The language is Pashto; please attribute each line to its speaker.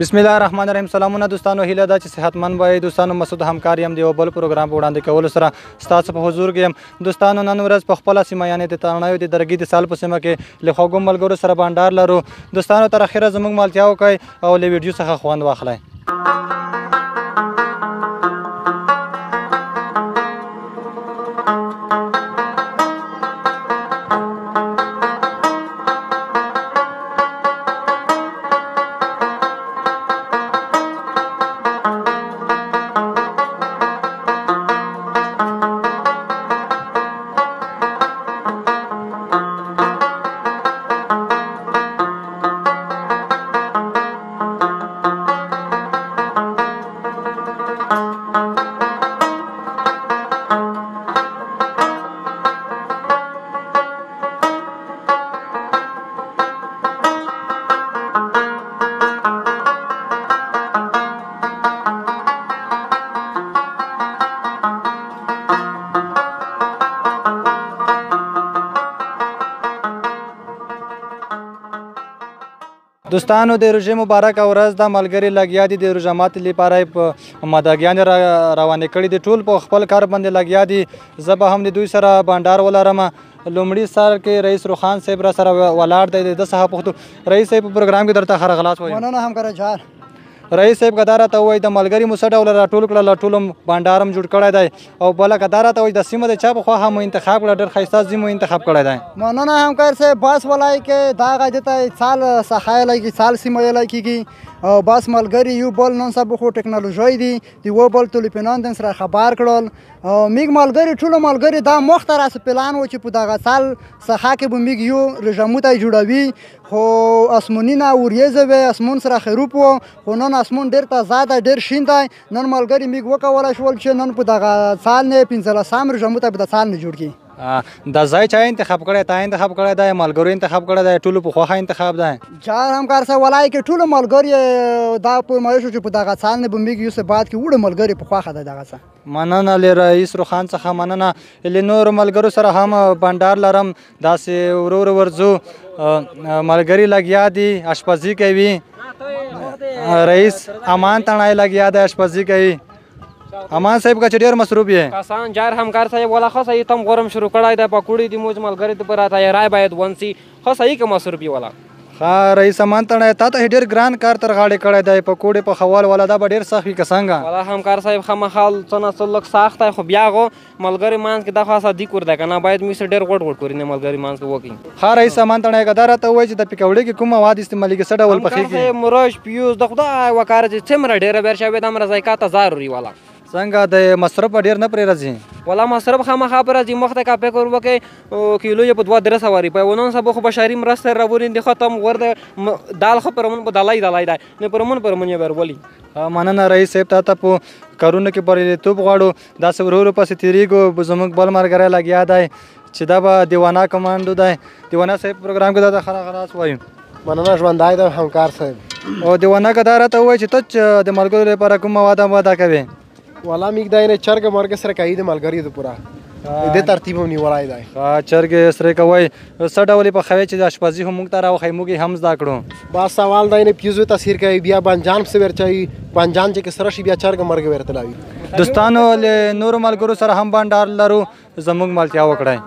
Speaker 1: بسم الله الرحمن الرحیم. سلامونه دوستانو، هیله ده چې صحتمند به دوستانو. مسعود همکار یم د یو بل پروګرام په وړاندې کولو سره ستاسو په حضور کې یم. دوستانو نن ورځ په خپله سیمه یعنې د ترنایو د درګي د سال په سیمه کې له خوږو ملګرو سره بانډار لرو. دوستانو تر اخره زموږ ملتیا وکړئ او له ویډیو څخه خوند واخلئ. دوستانو د روژې مبارکه ورځ د ملګري لګیا دي د روژه ماتي لپاره په مداګیانې روانې کړي دي. ټول په خپل کار باندې لګیا دي. زه به هم د دوی سره بانډار ولرم. لومړي سر کې رئیس روخان صاحب را سره ولاړ دی. د څخه پوښتو رئیس صاحب په پروګرام کې درته ښه راغلاست وایم.
Speaker 2: مننه همکار جان.
Speaker 1: رئیس صاحب که دا راته ووایي د ملګري مو څه ډول راټول کړل، ټول بانډار هم جوړ کړی دی، او بله که دا راته ووایي د سیمه د چا په خواهه مو انتخاب کړه، ډېر ښایسته ځای مو انتخاب کړی دی.
Speaker 2: مننه همکار صاحب. باس ولای کې دا غاجه ته سال سخایلای کی سال سیمه یلای کیږي او باس ملګری یو بل نن سبا خو ټکنالوژي دی دی و بل ټلیفونان د سره خبر کړل او میګ ملګری ټول ملګری دا مخترس پلان و چې په دغه سال سخا کې به میګ یو رژموته جوړوي خو اسمونینا وریزه و اسمون سره خروپ و خو نن اسمون ډیر تازه ده، ډیر شین دی. نن ملګری میګ وکول شول چې نن په دغه سال نه 15 رژموته په سال نه جوړ کی.
Speaker 1: دا ځای چا انتخاب کړی؟ تا انتخاب کړی دی؟ ملګرو انتخاب کړی دی؟ ټولو په خوښه انتخاب دی؟
Speaker 2: جار همکار صاحب ولای کې ټولو ملګري دا په مایشو چې په دغه سال نه به میګ یو څه بعد کې وړه ملګري په خوښه ده دغه څه.
Speaker 1: مننه له رئیس روخان څخه، مننه له نور ملګرو سره هم بانډار لرم. داسې ورو ورو ورځو ملګري لګیا دي اشپزي کوي. رئیس امان تڼای لګیا دی اشپزي کوي. امان صاحب کا ډیر مصروف یې کسان
Speaker 3: جار همکار صاحب ولا خو صحیح تم غرم شروع کړای د پکوړې د موج ملګری د پراته رای باید ونسی خو صحیح که مصروف ولا.
Speaker 1: ها رئیس امان تڼای تا ته ډیر ګران کار تر غاړې کړی دی. پکوړې په خوال ولا دا به ډیر سخت وي که څنګه؟
Speaker 3: ولا همکار صاحب خامخال څه نه څه لږ سخت دی خو بیا غو ملګری مانځ کې دا خاصه دی کور دی که نه باید موږ ډېر غوټ غوټ کړي نه ملګری مانځ کې وکړي.
Speaker 1: ها رئیس امان تڼای که دا راته ووایي چې د پکوړې کې کوم مواد استعمالېږي، څه ډول پخېږي؟
Speaker 3: مرچ پیوز د خدای وکاره چې څومره ډېره بېر شوې د امره ذایقه ضروري ولا
Speaker 1: څنګه د مصرف ډیر نه پرې راځي؟
Speaker 3: ولا مصرف خامخا پرې راځي. مخته کا فکر وکړئ کیلو یې په 2-3 سواري په ونن سبا خو بشري مرسته راوړي ختم ورده دال خو پرمن په دلای دی نه پرمن یې ورولي.
Speaker 1: مننه رئیس صاحب. ته په کارونه کې بریالیتوب غواړو. داسې ورو ورو پسې تېرېږو. زموږ بل ملګری لګیا دی چې دا به دیوانه کمانډو دی. دیوانه صاحب پروګرام کې دا د خلاص وایو.
Speaker 2: مننه ژوندی دی همکار صاحب.
Speaker 1: او دیوانه که دا راته ووایي چې ته د ملګرو لپاره کوم مواد کوې؟
Speaker 2: ولا میګ دا نه چرګ مرګ سره کوي د ملګری د پورا د ترتیب هم نیولای دی.
Speaker 1: چرګ سره کوي څه ډول په خوي چې د اشپزي هم موږ ته راوخی موږ هم زده کړو.
Speaker 2: با سوال دی نه پیزو تاثیر کوي بیا بانجان څه ورچای بانجان چې سره شي بیا چرګ مرګ ورته لاوي.
Speaker 1: دوستانو له نور ملګرو سره هم بانډار لرو. زموږ ملتیا وکړئ.